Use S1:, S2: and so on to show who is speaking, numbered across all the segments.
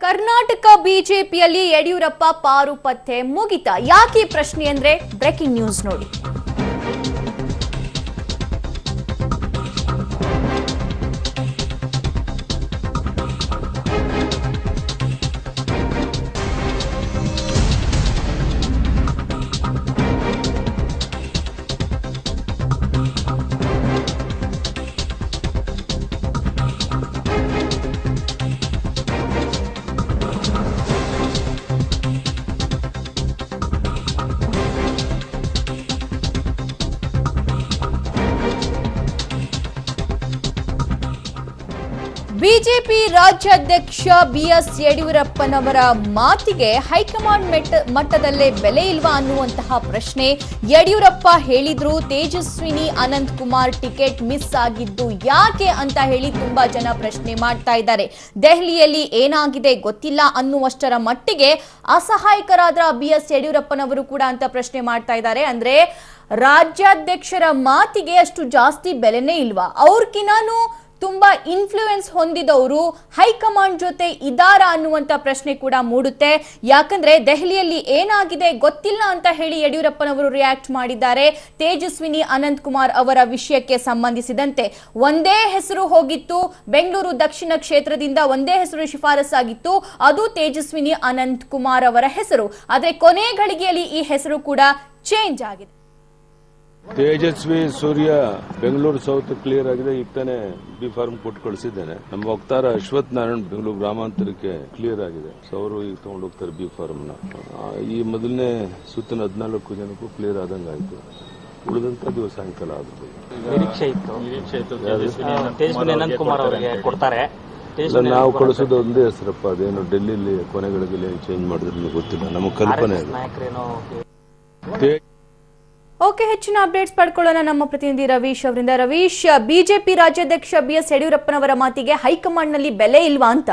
S1: ಕರ್ನಾಟಕ ಬಿಜೆಪಿಯಲ್ಲಿ ಯಡಿಯೂರಪ್ಪ ಪಾರುಪತ್ಯೆ ಮುಗಿತಾ? ಯಾಕೆ ಪ್ರಶ್ನೆ ಅಂದ್ರೆ ಬ್ರೇಕಿಂಗ್ ನ್ಯೂಸ್ ನೋಡಿ. ಬಿಜೆಪಿ ರಾಜ್ಯಾಧ್ಯಕ್ಷ ಬಿಎಸ್ ಯಡಿಯೂರಪ್ಪನವರ ಮಾತಿಗೆ ಹೈಕಮಾಂಡ್ ಮಟ್ಟದಲ್ಲೇ ಬೆಲೆ ಇಲ್ವಾ ಅನ್ನುವಂತಹ ಪ್ರಶ್ನೆ. ಯಡಿಯೂರಪ್ಪ ಹೇಳಿದ್ರು ತೇಜಸ್ವಿನಿ ಅನಂತ್ ಕುಮಾರ್ ಟಿಕೆಟ್ ಮಿಸ್ ಆಗಿದ್ದು ಯಾಕೆ ಅಂತ ಹೇಳಿ ತುಂಬಾ ಜನ ಪ್ರಶ್ನೆ ಮಾಡ್ತಾ ಇದ್ದಾರೆ. ದೆಹಲಿಯಲ್ಲಿ ಏನಾಗಿದೆ ಗೊತ್ತಿಲ್ಲ ಅನ್ನುವಷ್ಟರ ಮಟ್ಟಿಗೆ ಅಸಹಾಯಕರಾದ ಬಿಎಸ್ ಯಡಿಯೂರಪ್ಪನವರು ಕೂಡ ಅಂತ ಪ್ರಶ್ನೆ ಮಾಡ್ತಾ ಇದ್ದಾರೆ. ಅಂದ್ರೆ ರಾಜ್ಯಾಧ್ಯಕ್ಷರ ಮಾತಿಗೆ ಅಷ್ಟು ಜಾಸ್ತಿ ಬೆಲೆನೇ ಇಲ್ವಾ? ಅವ್ರಕಿನಾನು ತುಂಬಾ ಇನ್ಫ್ಲೂಯೆನ್ಸ್ ಹೊಂದಿದವರು ಹೈಕಮಾಂಡ್ ಜೊತೆ ಇದ್ದಾರಾ ಅನ್ನುವಂತ ಪ್ರಶ್ನೆ ಕೂಡ ಮೂಡುತ್ತೆ. ಯಾಕಂದ್ರೆ ದೆಹಲಿಯಲ್ಲಿ ಏನಾಗಿದೆ ಗೊತ್ತಿಲ್ಲ ಅಂತ ಹೇಳಿ ಯಡಿಯೂರಪ್ಪನವರು ರಿಯಾಕ್ಟ್ ಮಾಡಿದ್ದಾರೆ. ತೇಜಸ್ವಿನಿ ಅನಂತ್ ಕುಮಾರ್ ಅವರ ವಿಷಯಕ್ಕೆ ಸಂಬಂಧಿಸಿದಂತೆ ಒಂದೇ ಹೆಸರು ಹೋಗಿತ್ತು, ಬೆಂಗಳೂರು ದಕ್ಷಿಣ ಕ್ಷೇತ್ರದಿಂದ ಒಂದೇ ಹೆಸರು ಶಿಫಾರಸಾಗಿತ್ತು, ಅದು ತೇಜಸ್ವಿನಿ ಅನಂತ್ ಕುಮಾರ್ ಅವರ ಹೆಸರು. ಆದ್ರೆ ಕೊನೆ ಘಳಿಗೆಯಲ್ಲಿ ಈ ಹೆಸರು ಕೂಡ ಚೇಂಜ್ ಆಗಿದೆ.
S2: ತೇಜಸ್ವಿ ಸೂರ್ಯ ಬೆಂಗಳೂರು ಸೌತ್ ಕ್ಲಿಯರ್ ಆಗಿದೆ. ಈಗ ತಾನೇ ಬಿ ಫಾರ್ಮ್ ಕೊಟ್ಟು ಕಳಿಸಿದ್ದೇನೆ. ನಮ್ಮ ವಕ್ತಾರ ಅಶ್ವಥ್ ನಾರಾಯಣ್ ಬೆಂಗಳೂರು ಗ್ರಾಮಾಂತರಕ್ಕೆ ಕ್ಲಿಯರ್ ಆಗಿದೆ. ಸೊ ಅವರು ಈಗ ತಗೊಂಡು ಹೋಗ್ತಾರೆ ಬಿ ಫಾರ್ಮ್ ನ. ಈ ಮೊದಲನೇ ಸುತ್ತಿನ 14 ಜನಕ್ಕೂ ಕ್ಲಿಯರ್ ಆದಂಗೆ ಆಯ್ತು. ಉಳಿದಂತ ದಿವಸ ಸಾಯಂಕಾಲ ಆಗುತ್ತೆ.
S3: ನಿರೀಕ್ಷೆ ಇತ್ತು ತೇಜಸ್ವಿನಿ ಅನಂತ್ ಕುಮಾರ್ ಅವರಿಗೆ ಕೊಡ್ತಾರೆ.
S2: ನಾವು ಕಳಿಸೋದು ಒಂದೇ ಹೆಸರಪ್ಪ. ಅದೇನು ಡೆಲ್ಲಿಲಿ ಕೊನೆಗಳಿಗೆ ಚೇಂಜ್ ಮಾಡಿದ್ರೆ ಗೊತ್ತಿಲ್ಲ. ನಮ್ಮ ಕಲ್ಪನೆ
S1: ಓಕೆ, ಹೆಚ್ಚಿನ ಅಪ್ಡೇಟ್ಸ್ ಪಡ್ಕೊಳ್ಳೋಣ ನಮ್ಮ ಪ್ರತಿನಿಧಿ ರವೀಶ್ ಅವರಿಂದ. ರವೀಶ್, ಬಿಜೆಪಿ ರಾಜ್ಯಾಧ್ಯಕ್ಷ ಬಿಎಸ್ ಯಡಿಯೂರಪ್ಪನವರ ಮಾತಿಗೆ ಹೈಕಮಾಂಡ್ ನಲ್ಲಿ ಬೆಲೆ ಇಲ್ವಾ ಅಂತ?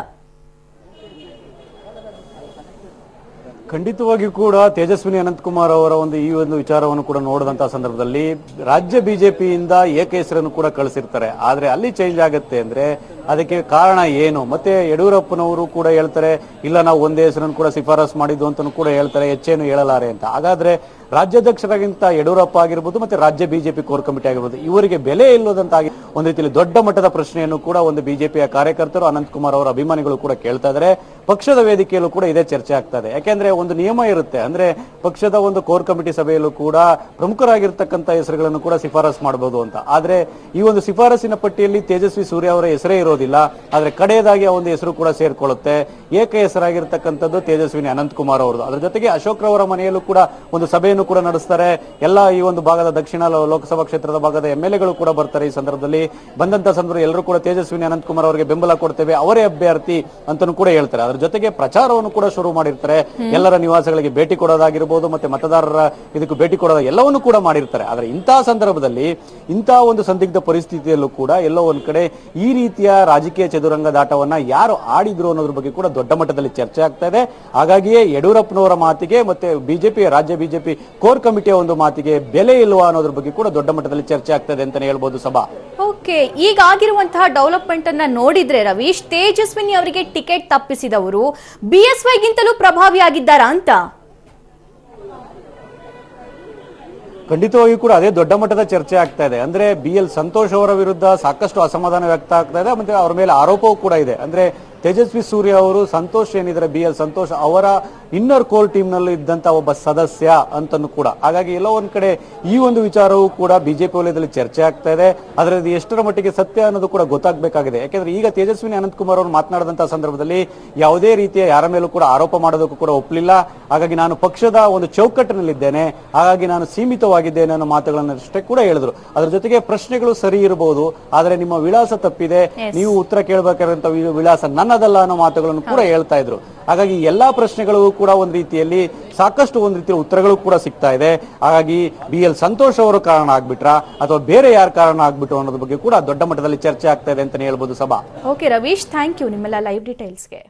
S4: ಖಂಡಿತವಾಗಿಯೂ ಕೂಡ ತೇಜಸ್ವಿನಿ ಅನಂತಕುಮಾರ್ ಅವರ ಈ ಒಂದು ವಿಚಾರವನ್ನು ಕೂಡ ನೋಡಿದಂತಹ ಸಂದರ್ಭದಲ್ಲಿ ರಾಜ್ಯ ಬಿಜೆಪಿಯಿಂದ ಏಕ ಹೆಸರನ್ನು ಕೂಡ ಕಳಿಸಿರ್ತಾರೆ. ಆದ್ರೆ ಅಲ್ಲಿ ಚೇಂಜ್ ಆಗುತ್ತೆ ಅಂದ್ರೆ ಅದಕ್ಕೆ ಕಾರಣ ಏನು? ಮತ್ತೆ ಯಡಿಯೂರಪ್ಪನವರು ಕೂಡ ಹೇಳ್ತಾರೆ ಇಲ್ಲ ನಾವು ಒಂದೇ ಹೆಸರನ್ನು ಕೂಡ ಶಿಫಾರಸ್ ಮಾಡಿದ್ದು ಅಂತ ಕೂಡ ಹೇಳ್ತಾರೆ, ಹೆಚ್ಚೇನು ಹೇಳಲಾರೆ ಅಂತ. ಹಾಗಾದ್ರೆ ರಾಜ್ಯಾಧ್ಯಕ್ಷರಾಗಿಂತ ಯಡಿಯೂರಪ್ಪ ಆಗಿರ್ಬೋದು ಮತ್ತೆ ರಾಜ್ಯ ಬಿಜೆಪಿ ಕೋರ್ ಕಮಿಟಿ ಆಗಿರ್ಬೋದು, ಇವರಿಗೆ ಬೆಲೆ ಇಲ್ಲದಂತಾಗಿ ಒಂದು ರೀತಿಯಲ್ಲಿ ದೊಡ್ಡ ಮಟ್ಟದ ಪ್ರಶ್ನೆಯನ್ನು ಕೂಡ ಒಂದು ಬಿಜೆಪಿಯ ಕಾರ್ಯಕರ್ತರು ಅನಂತಕುಮಾರ್ ಅವರ ಅಭಿಮಾನಿಗಳು ಕೂಡ ಕೇಳ್ತಾ ಇದ್ದಾರೆ. ಪಕ್ಷದ ವೇದಿಕೆಯಲ್ಲೂ ಕೂಡ ಇದೇ ಚರ್ಚೆ ಆಗ್ತಾ ಇದೆ. ಯಾಕೆಂದ್ರೆ ಒಂದು ನಿಯಮ ಇರುತ್ತೆ, ಅಂದ್ರೆ ಪಕ್ಷದ ಒಂದು ಕೋರ್ ಕಮಿಟಿ ಸಭೆಯಲ್ಲೂ ಕೂಡ ಪ್ರಮುಖರಾಗಿರ್ತಕ್ಕಂಥ ಹೆಸರುಗಳನ್ನು ಕೂಡ ಶಿಫಾರಸ್ ಮಾಡಬಹುದು ಅಂತ. ಆದ್ರೆ ಈ ಒಂದು ಶಿಫಾರಸಿನ ಪಟ್ಟಿಯಲ್ಲಿ ತೇಜಸ್ವಿ ಸೂರ್ಯ ಅವರ ಹೆಸರೇ ಇರೋದಿಲ್ಲ. ಆದ್ರೆ ಕಡೆಯದಾಗಿ ಆ ಒಂದು ಹೆಸರು ಕೂಡ ಸೇರ್ಕೊಳ್ಳುತ್ತೆ. ಏಕ ಹೆಸರಾಗಿರ್ತಕ್ಕಂಥದ್ದು ತೇಜಸ್ವಿನಿ ಅನಂತಕುಮಾರ್ ಅವರದು. ಅದರ ಜೊತೆಗೆ ಅಶೋಕ್ ರವರ ಮನೆಯಲ್ಲೂ ಕೂಡ ಒಂದು ಸಭೆಯನ್ನು ಕೂಡ ನಡೆಸ್ತಾರೆ. ಎಲ್ಲ ಈ ಒಂದು ಭಾಗದ ದಕ್ಷಿಣ ಲೋಕಸಭಾ ಕ್ಷೇತ್ರದ ಭಾಗದ ಎಂಎಲ್ಎಗಳು ಕೂಡ ಬರ್ತಾರೆ. ಈ ಸಂದರ್ಭದಲ್ಲಿ ಬಂದಂತ ಸಂದರ್ಭದಲ್ಲಿ ಎಲ್ಲರೂ ಕೂಡ ತೇಜಸ್ವಿನಿ ಅನಂತಕುಮಾರ್ ಅವರಿಗೆ ಬೆಂಬಲ ಕೊಡ್ತೇವೆ, ಅವರೇ ಅಭ್ಯರ್ಥಿ ಅಂತಾನು ಕೂಡ ಹೇಳ್ತಾರೆ. ಅದರ ಜೊತೆಗೆ ಪ್ರಚಾರವನ್ನು ಕೂಡ ಶುರು ಮಾಡಿರ್ತಾರೆ. ಎಲ್ಲರ ನಿವಾಸಗಳಿಗೆ ಭೇಟಿ ಕೊಡೋದಾಗಿರ್ಬೋದು, ಮತ್ತೆ ಮತದಾರರ ಇದಕ್ಕೂ ಭೇಟಿ ಕೊಡೋದ ಎಲ್ಲವನ್ನು ಕೂಡ ಮಾಡಿರ್ತಾರೆ. ಆದ್ರೆ ಇಂತಹ ಸಂದರ್ಭದಲ್ಲಿ ಇಂತಹ ಒಂದು ಸಂದಿಗ್ಧ ಪರಿಸ್ಥಿತಿಯಲ್ಲೂ ಕೂಡ ಎಲ್ಲೋ ಒಂದ್ ಕಡೆ ಈ ರೀತಿಯ ರಾಜಕೀಯ ಚದುರಂಗದಾಟವನ್ನ ಯಾರು ಆಡಿದ್ರು ಅನ್ನೋದ್ರ ಬಗ್ಗೆ ಕೂಡ ದೊಡ್ಡ ಮಟ್ಟದಲ್ಲಿ ಚರ್ಚೆ ಆಗ್ತಾ ಇದೆ. ಹಾಗಾಗಿಯೇ ಯಡಿಯೂರಪ್ಪನವರ ಮಾತಿಗೆ ಮತ್ತೆ ಬಿಜೆಪಿ ರಾಜ್ಯ ಬಿಜೆಪಿ ಕೋರ್ ಕಮಿಟಿಯ ಒಂದು ಮಾತಿಗೆ ಬೆಲೆ ಇಲ್ವಾ ಅನ್ನೋದ್ರ ಬಗ್ಗೆ ಕೂಡ ದೊಡ್ಡ ಮಟ್ಟದಲ್ಲಿ ಚರ್ಚೆ ಆಗ್ತದೆ ಅಂತಾನೆ ಹೇಳ್ಬೋದು ಸಭಾ.
S1: ಓಕೆ, ಈಗ ಆಗಿರುವಂತಹ ಡೆವಲಪ್ಮೆಂಟ್ ಅನ್ನ ನೋಡಿದ್ರೆ ರವೀಶ್, ತೇಜಸ್ವಿನಿ ಅವರಿಗೆ ಟಿಕೆಟ್ ತಪ್ಪಿಸಿದವರು ಬಿಎಸ್ವೈ ಗಿಂತಲೂ ಪ್ರಭಾವಿಯಾಗಿದ್ದಾರಾ ಅಂತ?
S4: ಖಂಡಿತವಾಗಿಯೂ ಕೂಡ ಅದೇ ದೊಡ್ಡ ಮಟ್ಟದ ಚರ್ಚೆ ಆಗ್ತಾ ಇದೆ. ಅಂದ್ರೆ BL ಸಂತೋಷ್ ಅವರ ವಿರುದ್ಧ ಸಾಕಷ್ಟು ಅಸಮಾಧಾನ ವ್ಯಕ್ತ ಆಗ್ತಾ ಇದೆ. ಮತ್ತೆ ಅವರ ಮೇಲೆ ಆರೋಪವೂ ಕೂಡ ಇದೆ. ಅಂದ್ರೆ ತೇಜಸ್ವಿ ಸೂರ್ಯ ಅವರು ಸಂತೋಷ್ ಏನಿದ್ದಾರೆ, BL ಸಂತೋಷ್ ಅವರ ಇನ್ನರ್ ಕೋರ್ ಟೀಮ್ ನಲ್ಲಿ ಇದ್ದಂತ ಒಬ್ಬ ಸದಸ್ಯ ಅಂತನೂ ಕೂಡ. ಹಾಗಾಗಿ ಎಲ್ಲೋ ಒಂದ್ ಕಡೆ ಈ ಒಂದು ವಿಚಾರವೂ ಕೂಡ ಬಿಜೆಪಿ ವಲಯದಲ್ಲಿ ಚರ್ಚೆ ಆಗ್ತಾ ಇದೆ. ಅದರಲ್ಲಿ ಎಷ್ಟರ ಮಟ್ಟಿಗೆ ಸತ್ಯ ಅನ್ನೋದು ಕೂಡ ಗೊತ್ತಾಗಬೇಕಾಗಿದೆ. ಯಾಕಂದ್ರೆ ಈಗ ತೇಜಸ್ವಿನಿ ಅನಂತಕುಮಾರ್ ಅವರು ಮಾತನಾಡಿದಂತಹ ಸಂದರ್ಭದಲ್ಲಿ ಯಾವುದೇ ರೀತಿಯ ಯಾರ ಮೇಲೂ ಕೂಡ ಆರೋಪ ಮಾಡೋದಕ್ಕೂ ಕೂಡ ಒಪ್ಪಲಿಲ್ಲ. ಹಾಗಾಗಿ ನಾನು ಪಕ್ಷದ ಒಂದು ಚೌಕಟ್ಟಿನಲ್ಲಿದ್ದೇನೆ, ಹಾಗಾಗಿ ನಾನು ಸೀಮಿತವಾಗಿದ್ದೇನೆ ಅನ್ನೋ ಮಾತುಗಳನ್ನು ಅಷ್ಟೇ ಕೂಡ ಹೇಳಿದ್ರು. ಅದ್ರ ಜೊತೆಗೆ ಪ್ರಶ್ನೆಗಳು ಸರಿ ಇರಬಹುದು, ಆದ್ರೆ ನಿಮ್ಮ ವಿಳಾಸ ತಪ್ಪಿದೆ, ನೀವು ಉತ್ತರ ಕೇಳಬೇಕಾದಂತ ವಿಳಾಸ ನನ್ನದಲ್ಲ ಅನ್ನೋ ಮಾತುಗಳನ್ನು ಕೂಡ ಹೇಳ್ತಾ ಇದ್ರು. ಹಾಗಾಗಿ ಎಲ್ಲಾ ಪ್ರಶ್ನೆಗಳಿಗೂ ಕೂಡ ಒಂದು ರೀತಿಯಲ್ಲಿ ಸಾಕಷ್ಟು ಒಂದು ರೀತಿಯ ಉತ್ತರಗಳು ಕೂಡ ಸಿಗ್ತಾ ಇದೆ. ಹಾಗಾಗಿ BL ಸಂತೋಷ್ ಅವರು ಕಾರಣ ಆಗ್ಬಿಟ್ರ ಅಥವಾ ಬೇರೆ ಯಾರು ಕಾರಣ ಆಗ್ಬಿಟ್ಟು ಅನ್ನೋದ್ರ ಬಗ್ಗೆ ಕೂಡ ದೊಡ್ಡ ಮಟ್ಟದಲ್ಲಿ ಚರ್ಚೆ ಆಗ್ತಾ ಇದೆ ಅಂತಾನೆ ಹೇಳ್ಬೋದು ಸಭಾ.
S1: ಓಕೆ ರವೀಶ್, ಥ್ಯಾಂಕ್ ಯು ನಿಮ್ಮೆಲ್ಲ ಲೈವ್ ಡೀಟೇಲ್ಸ್ಗೆ.